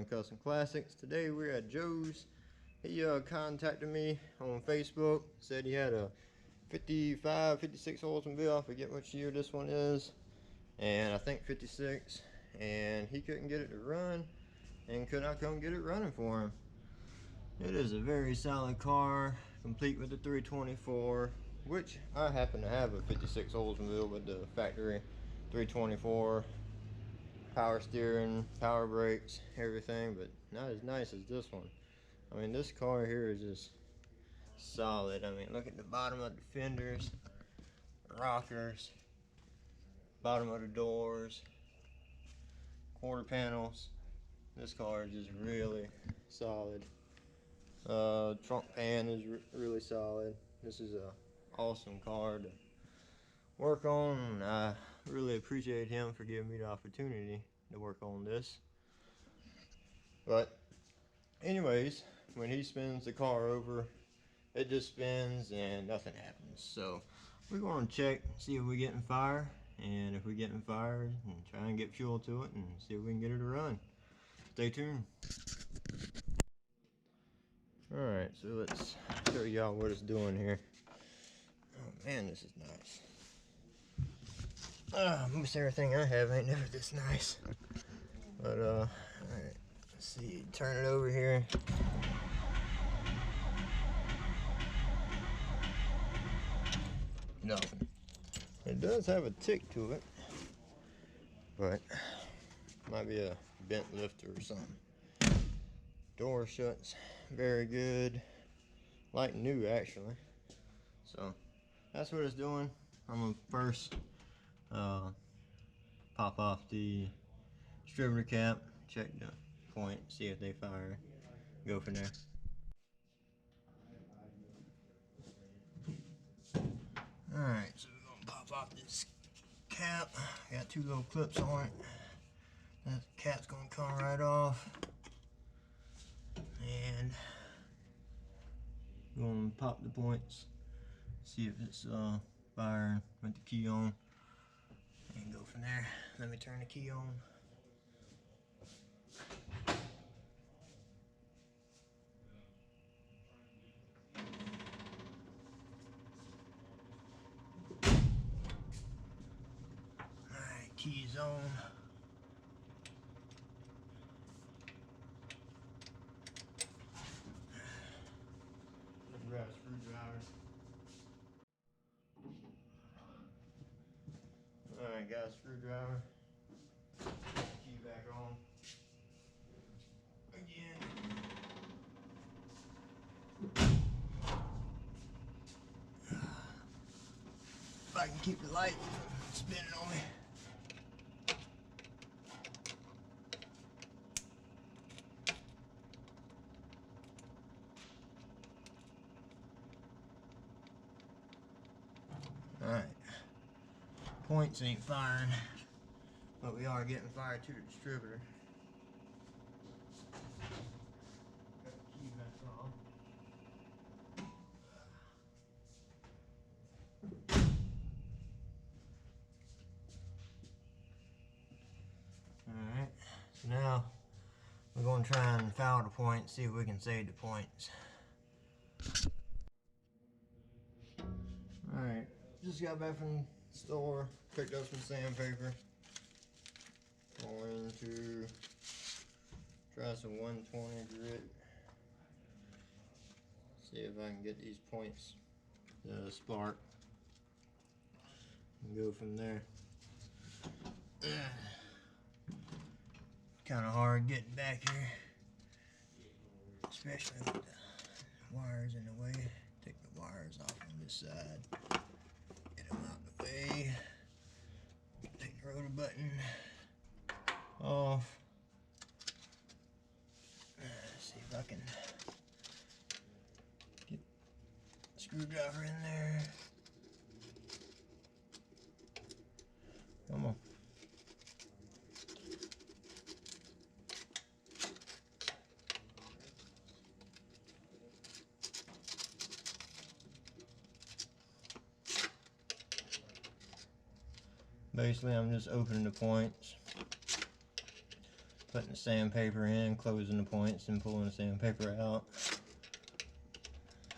Oldsmobile Custom Classics. Today we're at Joe's. He contacted me on Facebook, said he had a 55, 56 Oldsmobile, I forget which year this one is, and I think 56, and he couldn't get it to run, and could I come get it running for him? It is a very solid car, complete with the 324, which I happen to have a 56 Oldsmobile with the factory 324. Power steering, power brakes, everything, but not as nice as this one. I mean, this car here is just solid. I mean, look at the bottom of the fenders, rockers, bottom of the doors, quarter panels. This car is just really solid. Trunk pan is really solid. This is a awesome car to work on. I really appreciate him for giving me the opportunity to work on this. But anyways, when he spins the car over, it just spins and nothing happens. So we're going to check, see if we're getting fire, and if we're getting fire, and try and get fuel to it and see if we can get it to run. Stay tuned. Alright, so let's show y'all what it's doing here. Oh man, this is nice. Most everything I have ain't never this nice. But alright, let's see, turn it over here. Nothing. It does have a tick to it, but might be a bent lifter or something. Door shuts very good, like new actually. So that's what it's doing. I'm gonna first pop off the distributor cap, check the point, see if they fire, go from there. Alright, so we're gonna pop off this cap. Got two little clips on it. That cap's gonna come right off. And we're gonna pop the points, see if it's firing with the key on, and go from there. Let me turn the key on. Alright, key's on. Let's grab a screwdriver. Alright, got a screwdriver. Key back on. Again. If I can keep the light from spinning on me. Alright. Points ain't firing, but we are getting fire to the distributor. Got the key back on. Alright, so now we're going to try and foul the point, see if we can save the points. Alright, just got back from the store, picked up some sandpaper. Going to try some 120 grit. See if I can get these points to spark. And go from there. Kind of hard getting back here, especially with the wires in the way. Take the wires off on this side, get them out of the way, take the rotor button off. See if I can get the screwdriver in there. Come on. Basically, I'm just opening the points, putting the sandpaper in, closing the points, and pulling the sandpaper out.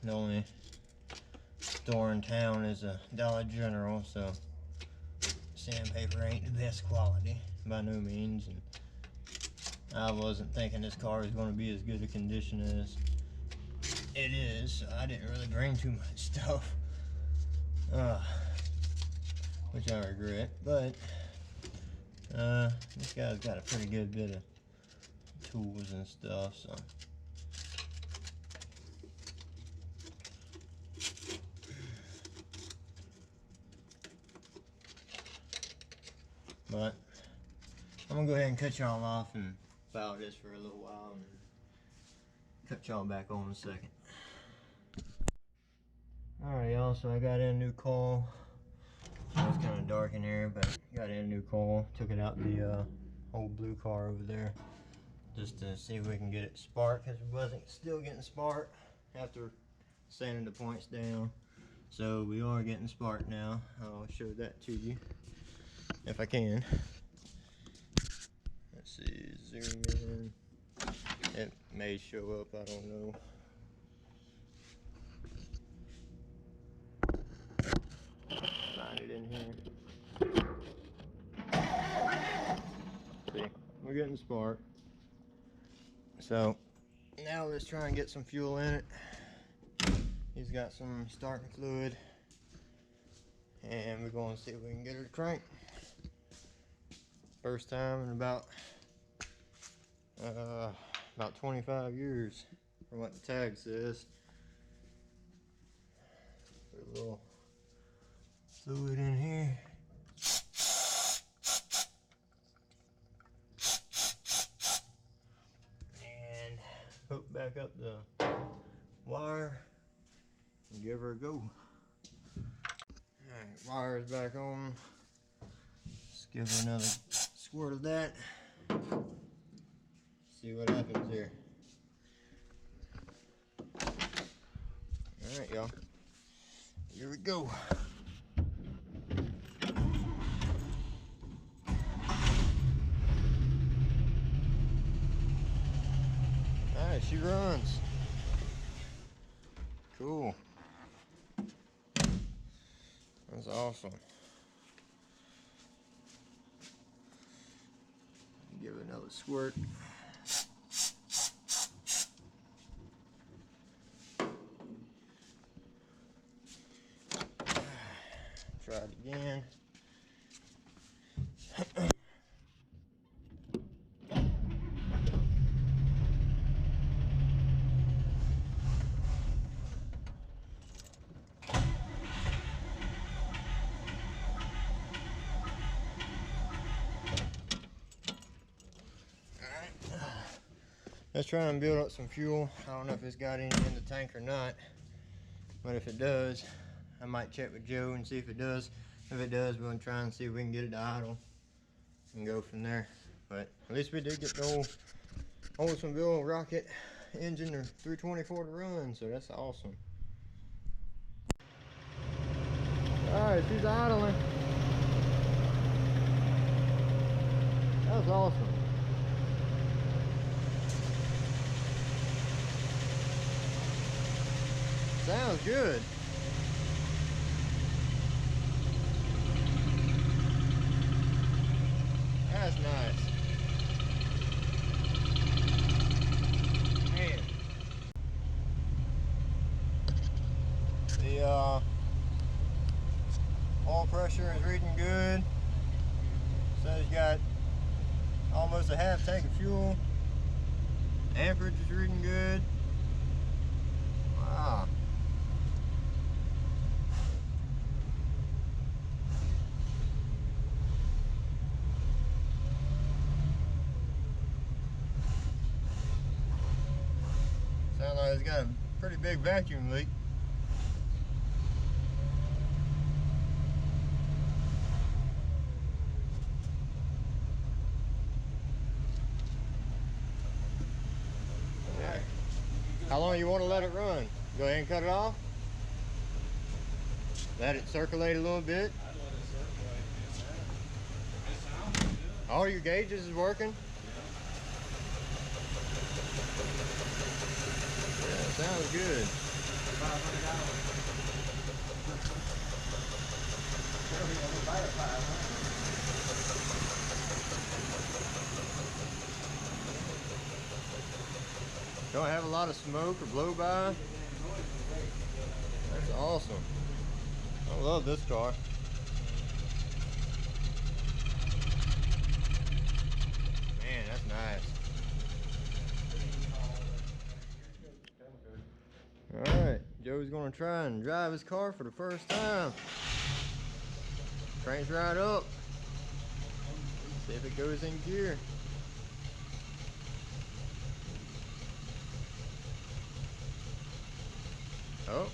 The only store in town is a Dollar General, so sandpaper ain't the best quality by no means. And I wasn't thinking this car was going to be as good a condition as it is, so I didn't really bring too much stuff, which I regret. But this guy's got a pretty good bit of tools and stuff, so but I'm gonna go ahead and cut y'all off and file this for a little while and cut y'all back on in a second. Alright y'all, so I got in a new coil. It's kind of dark in here, but got in a new coil. Took it out the old blue car over there just to see if we can get it spark, because it wasn't still getting spark after sanding the points down. So we are getting spark now. I'll show that to you if I can. Let's see, zoom in. It may show up, I don't know. Find it in here. See, we're getting spark. So now let's try and get some fuel in it. He's got some starting fluid, and we're going to see if we can get her to crank. First time in about 25 years from what the tag says. Put a little fluid in here. And hook back up the wire and give her a go. Alright, wire's back on. Let's give her another squirt of that. See what happens here. Alright y'all, here we go. Alright, she runs. Cool. That's awesome. Give it another squirt. Try it again. Let's try and build up some fuel. I don't know if it's got any in the tank or not, but if it does, I might check with Joe and see if it does. If it does, we're gonna try and see if we can get it to idle and go from there. But at least we did get the old Oldsmobile rocket engine or 324 to run, so that's awesome. Alright, she's idling. That's awesome. Sounds good. That's nice. Man. The oil pressure is reading good. Says you got almost a half tank of fuel. Amperage is reading good. Wow. Sounds like it's got a pretty big vacuum leak. Okay. How long you want to let it run? Go ahead and cut it off. Let it circulate a little bit. I'd let it circulate. It sounds good. All your gauges is working? Yeah. sounds good. Don't have a lot of smoke or blow by. That's awesome. I love this car. Man, that's nice. Alright, Joe's gonna try and drive his car for the first time. Cranks right up. See if it goes in gear. Oh.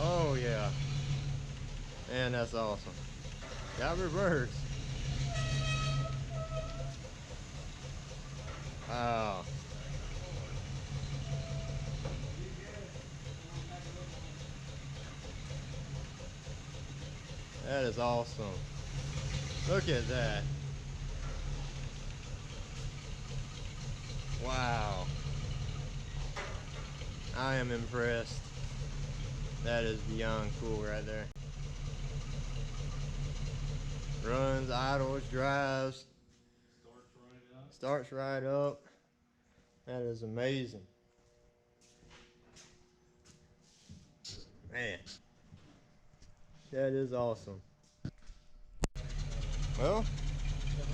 Oh yeah. Man, that's awesome. Got reverse. Wow. That is awesome. Look at that. Wow. I am impressed. That is beyond cool right there. Runs, idles, drives. Starts right up. That is amazing. Man. That is awesome. Well,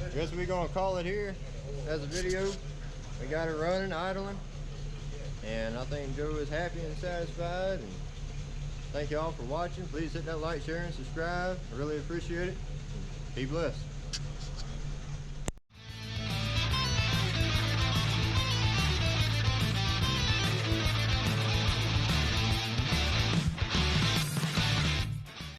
I guess we're gonna call it here as a video. We got it running, idling. And I think Joe is happy and satisfied. And thank y'all for watching. Please hit that like, share, and subscribe. I really appreciate it. Be blessed.